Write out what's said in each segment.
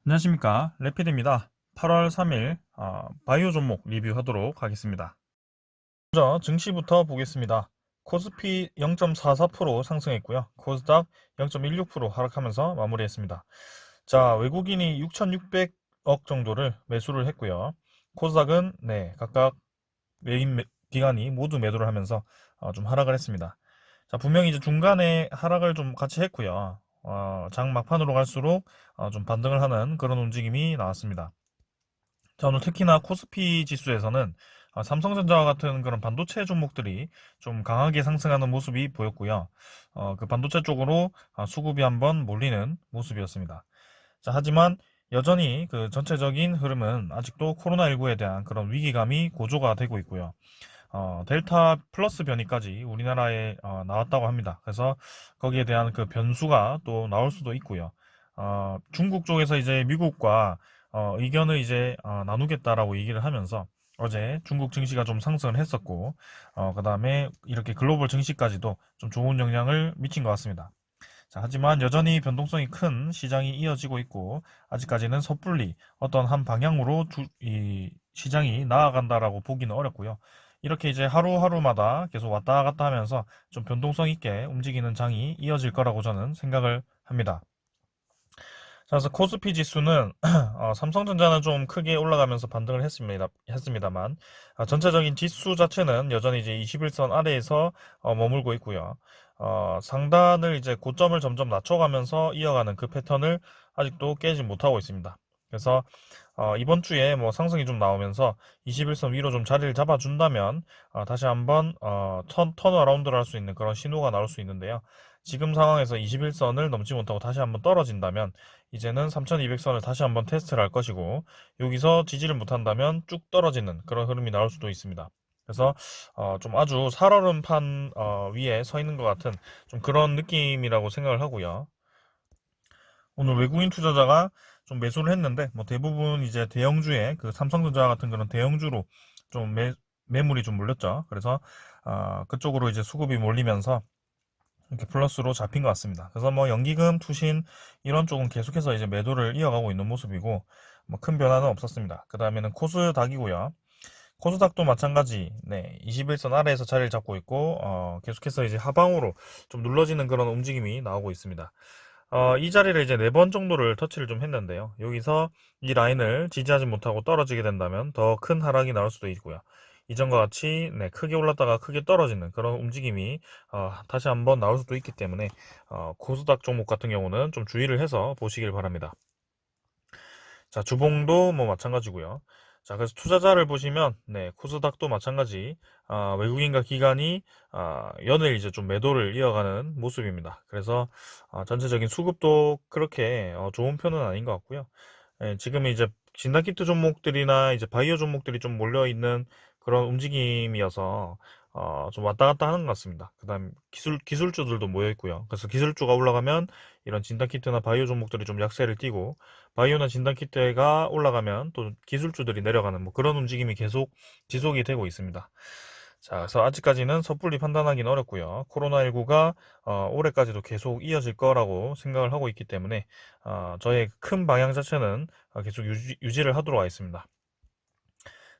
안녕하십니까, 레피드입니다. 8월 3일 바이오 종목 리뷰하도록 하겠습니다. 먼저 증시부터 보겠습니다. 코스피 0.44% 상승했고요. 코스닥 0.16% 하락하면서 마무리했습니다. 자, 외국인이 6,600억 정도를 매수를 했고요. 코스닥은 각각 기관이 모두 매도를 하면서 좀 하락을 했습니다. 자, 분명히 이제 중간에 하락을 좀 같이 했고요. 장 막판으로 갈수록 좀 반등을 하는 그런 움직임이 나왔습니다. 자, 오늘 특히나 코스피 지수에서는 삼성전자와 같은 그런 반도체 종목들이 좀 강하게 상승하는 모습이 보였고요. 그 반도체 쪽으로 수급이 한번 몰리는 모습이었습니다. 자, 하지만 여전히 그 전체적인 흐름은 아직도 코로나19에 대한 그런 위기감이 고조가 되고 있고요. 델타 플러스 변이까지 우리나라에 나왔다고 합니다. 그래서 거기에 대한 그 변수가 또 나올 수도 있고요. 중국 쪽에서 이제 미국과 의견을 이제 나누겠다라고 얘기를 하면서 어제 중국 증시가 좀 상승을 했었고, 그 다음에 이렇게 글로벌 증시까지도 좀 좋은 영향을 미친 것 같습니다. 자, 하지만 여전히 변동성이 큰 시장이 이어지고 있고, 아직까지는 섣불리 어떤 한 방향으로 이 시장이 나아간다라고 보기는 어렵고요. 이렇게 이제 하루하루마다 계속 왔다 갔다 하면서 좀 변동성 있게 움직이는 장이 이어질 거라고 저는 생각을 합니다. 자, 그래서 코스피 지수는 삼성전자는 좀 크게 올라가면서 반등을 했습니다만 전체적인 지수 자체는 여전히 이제 21선 아래에서 머물고 있고요. 상단을 이제 고점을 점점 낮춰가면서 이어가는 그 패턴을 아직도 깨지 못하고 있습니다. 그래서 이번 주에 뭐 상승이 좀 나오면서 21선 위로 좀 자리를 잡아준다면 다시 한번 턴어라운드를 할 수 있는 그런 신호가 나올 수 있는데요. 지금 상황에서 21선을 넘지 못하고 다시 한번 떨어진다면 이제는 3200선을 다시 한번 테스트를 할 것이고, 여기서 지지를 못한다면 쭉 떨어지는 그런 흐름이 나올 수도 있습니다. 그래서 좀 아주 살얼음판 위에 서 있는 것 같은 좀 그런 느낌이라고 생각을 하고요. 오늘 외국인 투자자가 좀 매수를 했는데 뭐 대부분 이제 대형주에 그 삼성전자 같은 그런 대형주로 좀 매물이 좀 몰렸죠. 그래서 그쪽으로 이제 수급이 몰리면서 이렇게 플러스로 잡힌 것 같습니다. 그래서 뭐 연기금, 투신 이런 쪽은 계속해서 이제 매도를 이어가고 있는 모습이고 뭐 큰 변화는 없었습니다. 그 다음에는 코스닥이고요. 코스닥도 마찬가지, 21선 아래에서 자리를 잡고 있고 계속해서 이제 하방으로 좀 눌러지는 그런 움직임이 나오고 있습니다. 이 자리를 이제 4번 정도를 터치를 좀 했는데요. 여기서 이 라인을 지지하지 못하고 떨어지게 된다면 더 큰 하락이 나올 수도 있고요. 이전과 같이 크게 올랐다가 크게 떨어지는 그런 움직임이 다시 한번 나올 수도 있기 때문에 코스닥 종목 같은 경우는 좀 주의를 해서 보시길 바랍니다. 자, 주봉도 뭐 마찬가지고요. 자, 그래서 투자자를 보시면 코스닥도 마찬가지 외국인과 기관이 연일 이제 좀 매도를 이어가는 모습입니다. 그래서 전체적인 수급도 그렇게 좋은 편은 아닌 것 같고요. 지금 이제 진단키트 종목들이나 이제 바이오 종목들이 좀 몰려 있는 그런 움직임이어서 좀 왔다 갔다 하는 것 같습니다. 그다음 기술주들도 모여 있고요. 그래서 기술주가 올라가면 이런 진단키트나 바이오 종목들이 좀 약세를 띠고, 바이오나 진단키트가 올라가면 또 기술주들이 내려가는 뭐 그런 움직임이 계속 지속이 되고 있습니다. 자, 그래서 아직까지는 섣불리 판단하기는 어렵고요. 코로나19가 올해까지도 계속 이어질 거라고 생각을 하고 있기 때문에 저의 큰 방향 자체는 계속 유지를 하도록 하겠습니다.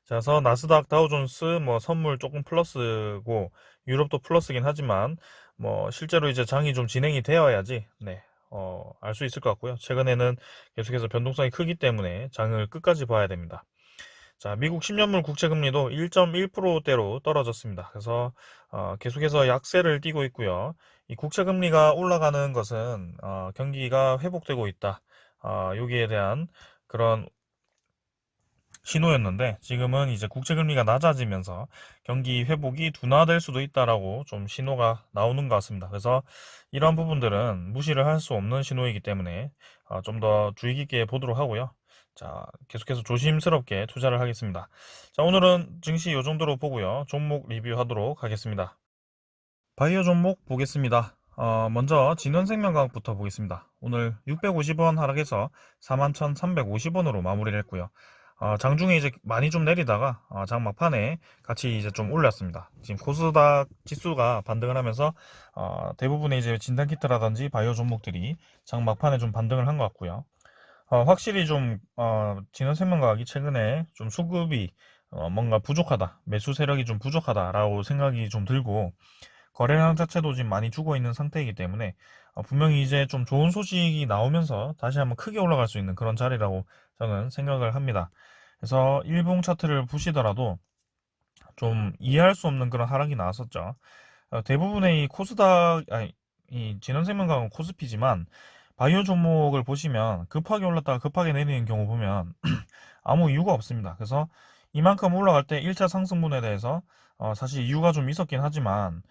자, 그래서 나스닥, 다우존스 뭐 선물 조금 플러스고 유럽도 플러스긴 하지만 뭐 실제로 이제 장이 좀 진행이 되어야지 알 수 있을 것 같고요. 최근에는 계속해서 변동성이 크기 때문에 장을 끝까지 봐야 됩니다. 자, 미국 10년물 국채금리도 1.1%대로 떨어졌습니다. 그래서 계속해서 약세를 띠고 있고요. 이 국채금리가 올라가는 것은 경기가 회복되고 있다. 여기에 대한 그런 신호였는데 지금은 이제 국채금리가 낮아지면서 경기 회복이 둔화될 수도 있다라고 좀 신호가 나오는 것 같습니다. 그래서 이런 부분들은 무시를 할 수 없는 신호이기 때문에 좀 더 주의 깊게 보도록 하고요. 자, 계속해서 조심스럽게 투자를 하겠습니다. 자, 오늘은 증시 이 정도로 보고요. 종목 리뷰하도록 하겠습니다. 바이오 종목 보겠습니다. 먼저 진원생명과학부터 보겠습니다. 오늘 650원 하락해서 41,350원으로 마무리를 했고요. 장중에 이제 많이 좀 내리다가 장 막판에 같이 이제 좀 올랐습니다. 지금 코스닥 지수가 반등을 하면서 대부분의 이제 진단키트라든지 바이오 종목들이 장 막판에 좀 반등을 한 것 같고요. 확실히 좀 진원생명과학이 최근에 좀 수급이 뭔가 부족하다, 매수 세력이 좀 부족하다라고 생각이 좀 들고 거래량 자체도 지금 많이 죽어 있는 상태이기 때문에 분명히 이제 좀 좋은 소식이 나오면서 다시 한번 크게 올라갈 수 있는 그런 자리라고 저는 생각을 합니다. 그래서 일봉 차트를 보시더라도 좀 이해할 수 없는 그런 하락이 나왔었죠. 대부분의 이 코스닥, 아니, 이 진원생명과학은 코스피지만 바이오 종목을 보시면 급하게 올랐다가 급하게 내리는 경우 보면 아무 이유가 없습니다. 그래서 이만큼 올라갈 때 1차 상승분에 대해서 사실 이유가 좀 있었긴 하지만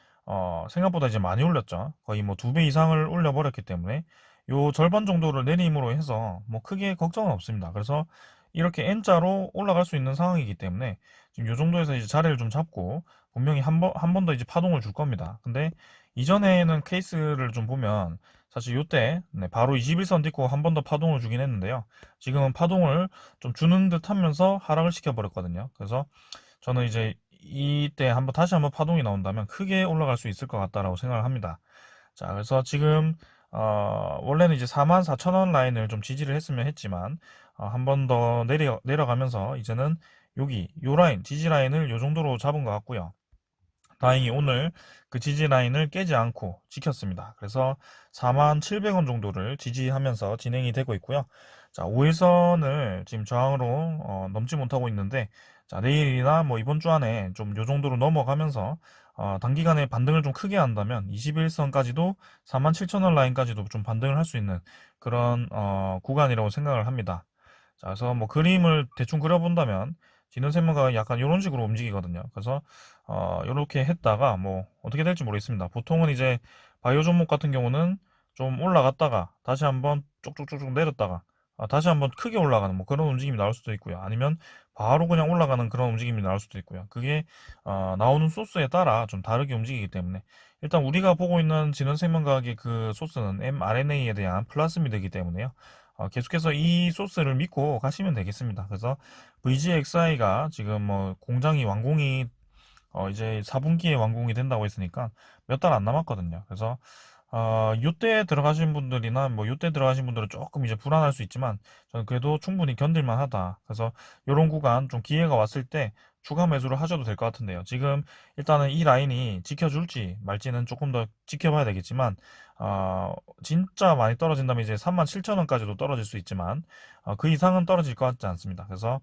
생각보다 이제 많이 올렸죠. 거의 뭐 2배 이상을 올려버렸기 때문에 요 절반 정도를 내림으로 해서 뭐 크게 걱정은 없습니다. 그래서 이렇게 N자로 올라갈 수 있는 상황이기 때문에 지금 요 정도에서 이제 자리를 좀 잡고 분명히 한 번 더 이제 파동을 줄 겁니다. 근데 이전에는 케이스를 좀 보면 사실 요때 바로 21선 딛고 한 번 더 파동을 주긴 했는데요. 지금은 파동을 좀 주는 듯 하면서 하락을 시켜버렸거든요. 그래서 저는 이제 이때 다시 한번 파동이 나온다면 크게 올라갈 수 있을 것 같다라고 생각을 합니다. 자, 그래서 지금 원래는 이제 44,000원 라인을 좀 지지를 했으면 했지만 한 번 더 내려가면서 이제는 요 라인, 지지 라인을 요 정도로 잡은 것 같고요. 다행히 오늘 그 지지 라인을 깨지 않고 지켰습니다. 그래서 47,000원 정도를 지지하면서 진행이 되고 있고요. 자, 5일선을 지금 저항으로 넘지 못하고 있는데, 자, 내일이나 뭐 이번 주 안에 좀 요 정도로 넘어가면서 단기간에 반등을 좀 크게 한다면 21선까지도 47,000원 라인까지도 좀 반등을 할 수 있는 그런 구간이라고 생각을 합니다. 자, 그래서 뭐 그림을 대충 그려본다면 지는세모가 약간 이런 식으로 움직이거든요. 그래서 이렇게 했다가 뭐 어떻게 될지 모르겠습니다. 보통은 이제 바이오 종목 같은 경우는 좀 올라갔다가 다시 한번 쭉쭉쭉쭉 내렸다가 다시 한번 크게 올라가는 뭐 그런 움직임이 나올 수도 있고요. 아니면 바로 그냥 올라가는 그런 움직임이 나올 수도 있고요. 그게 나오는 소스에 따라 좀 다르게 움직이기 때문에 일단 우리가 보고 있는 진원생명과학의 그 소스는 mRNA에 대한 플라스미드이기 때문에요. 계속해서 이 소스를 믿고 가시면 되겠습니다. 그래서 VGXI가 지금 뭐 공장이 완공이 이제 4분기에 완공이 된다고 했으니까 몇 달 안 남았거든요. 그래서 요때 들어가신 분들이나 뭐 요때 들어가신 분들은 조금 이제 불안할 수 있지만 저는 그래도 충분히 견딜만 하다. 그래서 요런 구간 좀 기회가 왔을 때 추가 매수를 하셔도 될 것 같은데요. 지금 일단은 이 라인이 지켜줄지 말지는 조금 더 지켜봐야 되겠지만 진짜 많이 떨어진다면 이제 37,000원까지도 떨어질 수 있지만 그 이상은 떨어질 것 같지 않습니다. 그래서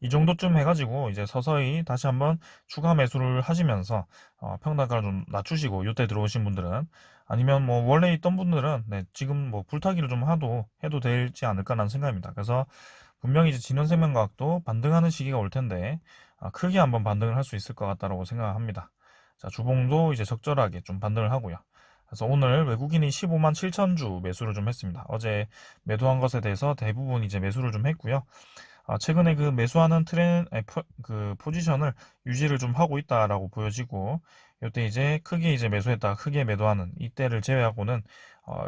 이 정도쯤 해가지고 이제 서서히 다시 한번 추가 매수를 하시면서 평단가를 좀 낮추시고 요때 들어오신 분들은 아니면 뭐 원래 있던 분들은 지금 뭐 불타기를 좀 해도 되지 않을까라는 생각입니다. 그래서 분명히 이제 진원생명과학도 반등하는 시기가 올 텐데 크게 한번 반등을 할 수 있을 것 같다라고 생각합니다. 자, 주봉도 이제 적절하게 좀 반등을 하고요. 그래서 오늘 외국인이 15만 7천 주 매수를 좀 했습니다. 어제 매도한 것에 대해서 대부분 이제 매수를 좀 했고요. 최근에 그 매수하는 그 포지션을 유지를 좀 하고 있다라고 보여지고, 이때 이제 크게 이제 매수했다가 크게 매도하는 이때를 제외하고는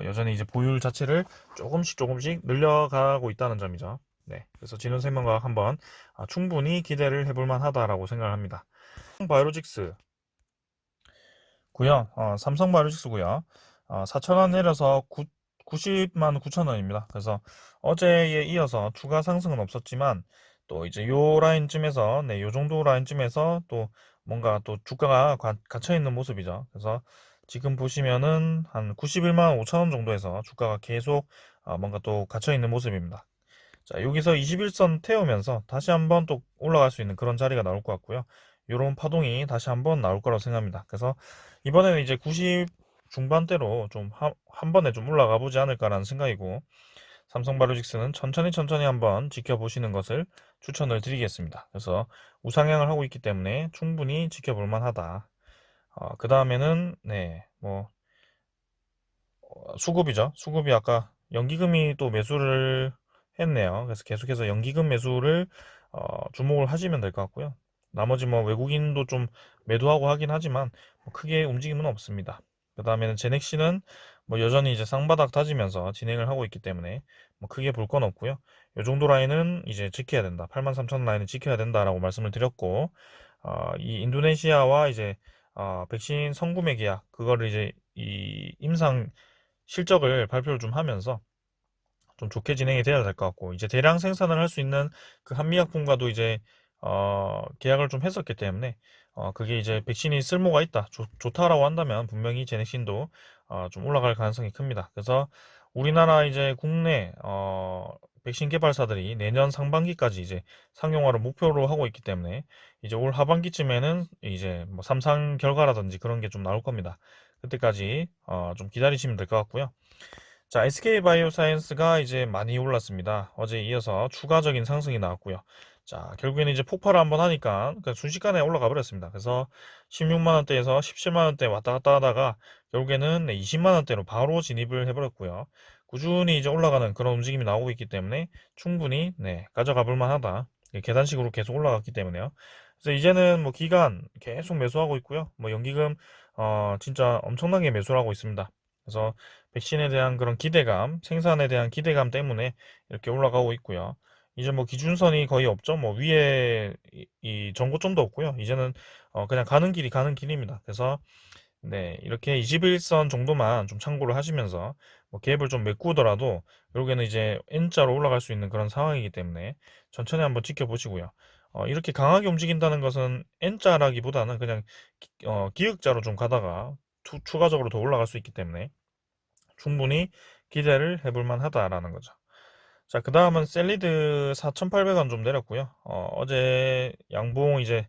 여전히 이제 보율 자체를 조금씩 늘려가고 있다는 점이죠. 네, 그래서 진원생명과학 한번 충분히 기대를 해볼 만하다라고 생각을 합니다. 바이오로직스 고요. 삼성바이오로직스고요. 4,000원 내려서 90만 9천원입니다. 그래서 어제에 이어서 추가 상승은 없었지만 또 이제 요 라인쯤에서 요 정도 라인쯤에서 또 뭔가 또 주가가 갇혀 있는 모습이죠. 그래서 지금 보시면은 한 91만 5천원 정도에서 주가가 계속 뭔가 또 갇혀 있는 모습입니다. 자, 여기서 21선 태우면서 다시 한번 또 올라갈 수 있는 그런 자리가 나올 것 같고요. 이런 파동이 다시 한번 나올 거라고 생각합니다. 그래서 이번에는 이제 90 중반대로 좀 한 번에 좀 올라가 보지 않을까라는 생각이고, 삼성바이오직스는 천천히 한번 지켜보시는 것을 추천을 드리겠습니다. 그래서 우상향을 하고 있기 때문에 충분히 지켜볼 만하다. 그 다음에는 뭐 수급이죠. 수급이 아까 연기금이 또 매수를 했네요. 그래서 계속해서 연기금 매수를 주목을 하시면 될 것 같고요. 나머지 뭐 외국인도 좀 매도하고 하긴 하지만 뭐 크게 움직임은 없습니다. 그 다음에는 제넥시는 뭐 여전히 이제 쌍바닥 다지면서 진행을 하고 있기 때문에 뭐 크게 볼 건 없고요. 이 정도 라인은 이제 지켜야 된다. 83,000 라인은 지켜야 된다라고 말씀을 드렸고, 이 인도네시아와 이제 백신 성구매 계약 그거를 이제 이 임상 실적을 발표를 좀 하면서 좀 좋게 진행이 돼야 될 것 같고, 이제 대량 생산을 할 수 있는 그 한미약품과도 이제 계약을 좀 했었기 때문에 그게 이제 백신이 쓸모가 있다, 좋다라고 한다면 분명히 제넥신도 좀 올라갈 가능성이 큽니다. 그래서 우리나라 이제 국내 백신 개발사들이 내년 상반기까지 이제 상용화를 목표로 하고 있기 때문에 이제 올 하반기쯤에는 이제 뭐 삼상 결과라든지 그런 게 좀 나올 겁니다. 그때까지 좀 기다리시면 될 것 같고요. 자, SK바이오사이언스가 이제 많이 올랐습니다. 어제 이어서 추가적인 상승이 나왔고요. 자, 결국에는 이제 폭발을 한번 하니까 순식간에 올라가 버렸습니다. 그래서 16만 원대에서 17만 원대 왔다 갔다 하다가 결국에는 20만 원대로 바로 진입을 해버렸고요. 꾸준히 이제 올라가는 그런 움직임이 나오고 있기 때문에 충분히 가져가 볼 만하다. 계단식으로 계속 올라갔기 때문에요. 그래서 이제는 뭐 기간 계속 매수하고 있고요. 뭐 연기금 진짜 엄청나게 매수를 하고 있습니다. 그래서 백신에 대한 그런 기대감, 생산에 대한 기대감 때문에 이렇게 올라가고 있고요. 이제 뭐 기준선이 거의 없죠. 뭐 위에 이 전고점도 없고요. 이제는 그냥 가는 길이 가는 길입니다. 그래서 이렇게 21선 정도만 좀 참고를 하시면서 뭐 갭을 좀 메꾸더라도 결국에는 이제 N자로 올라갈 수 있는 그런 상황이기 때문에 천천히 한번 지켜보시고요. 이렇게 강하게 움직인다는 것은 N자라기보다는 그냥 기역자로 좀 가다가 추가적으로 더 올라갈 수 있기 때문에 충분히 기대를 해볼 만하다라는 거죠. 자, 그 다음은 셀리드 4,800원 좀 내렸고요. 어제 양봉 이제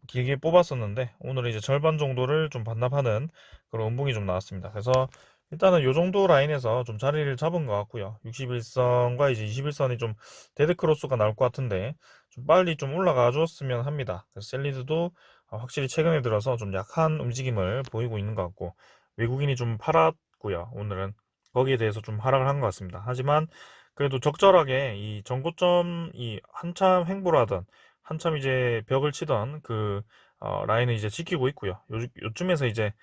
길게 뽑았었는데 오늘 이제 절반 정도를 좀 반납하는 그런 음봉이 좀 나왔습니다. 그래서 일단은 요 정도 라인에서 좀 자리를 잡은 것 같고요. 61선과 이제 21선이 좀 데드크로스가 나올 것 같은데 좀 빨리 좀 올라가 줬으면 합니다. 그래서 셀리드도 확실히 최근에 들어서 좀 약한 움직임을 보이고 있는 것 같고 외국인이 좀 팔았고요. 오늘은 거기에 대해서 좀 하락을 한 것 같습니다. 하지만 그래도 적절하게 이 전고점이 한참 횡보를 하던 한참 이제 벽을 치던 그 라인을 이제 지키고 있고요. 요쯤에서 이제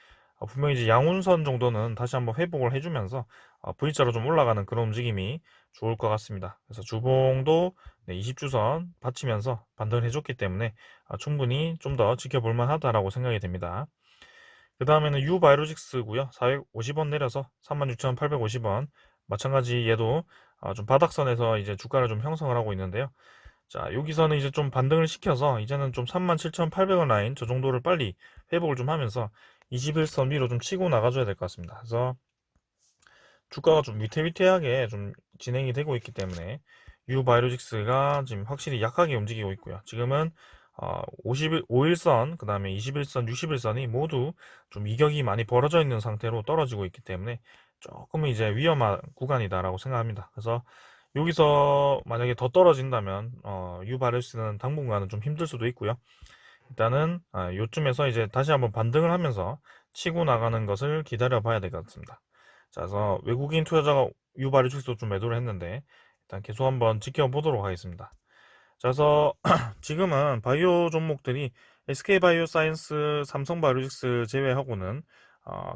분명히 이제 양운선 정도는 다시 한번 회복을 해주면서 V자로 좀 올라가는 그런 움직임이 좋을 것 같습니다. 그래서 주봉도 20주선 받치면서 반등을 해줬기 때문에 충분히 좀 더 지켜볼 만하다라고 생각이 됩니다. 그 다음에는 유바이오직스고요. 450원 내려서 36,850원. 마찬가지 얘도 좀 바닥선에서 이제 주가를 좀 형성을 하고 있는데요. 자, 여기서는 이제 좀 반등을 시켜서 이제는 좀 37,800원 라인 저 정도를 빨리 회복을 좀 하면서 21선 위로 좀 치고 나가줘야 될 것 같습니다. 그래서 주가가 좀 위태위태하게 좀 진행이 되고 있기 때문에 유바이오직스가 지금 확실히 약하게 움직이고 있고요. 지금은 5일선, 그 다음에 21선, 60일선이 모두 좀 이격이 많이 벌어져 있는 상태로 떨어지고 있기 때문에 조금은 이제 위험한 구간이다라고 생각합니다. 그래서 여기서 만약에 더 떨어진다면 유바이오직스는 당분간은 좀 힘들 수도 있고요. 일단은 요쯤에서 이제 다시 한번 반등을 하면서 치고 나가는 것을 기다려 봐야 될 것 같습니다. 자, 그래서 외국인 투자자가 유발을 축소 좀 매도를 했는데 일단 계속 한번 지켜보도록 하겠습니다. 자, 그래서 지금은 바이오 종목들이 SK바이오사이언스, 삼성바이오로직스 제외하고는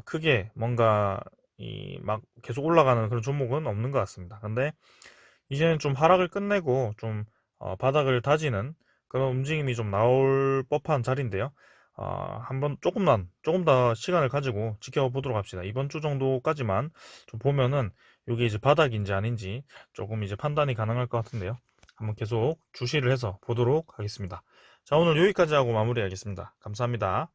크게 뭔가 이 막 계속 올라가는 그런 종목은 없는 것 같습니다. 근데 이제는 좀 하락을 끝내고 좀 바닥을 다지는 그런 움직임이 좀 나올 법한 자리인데요. 한번 조금 더 시간을 가지고 지켜보도록 합시다. 이번 주 정도까지만 좀 보면은 이게 이제 바닥인지 아닌지 조금 이제 판단이 가능할 것 같은데요. 한번 계속 주시를 해서 보도록 하겠습니다. 자, 오늘 여기까지 하고 마무리하겠습니다. 감사합니다.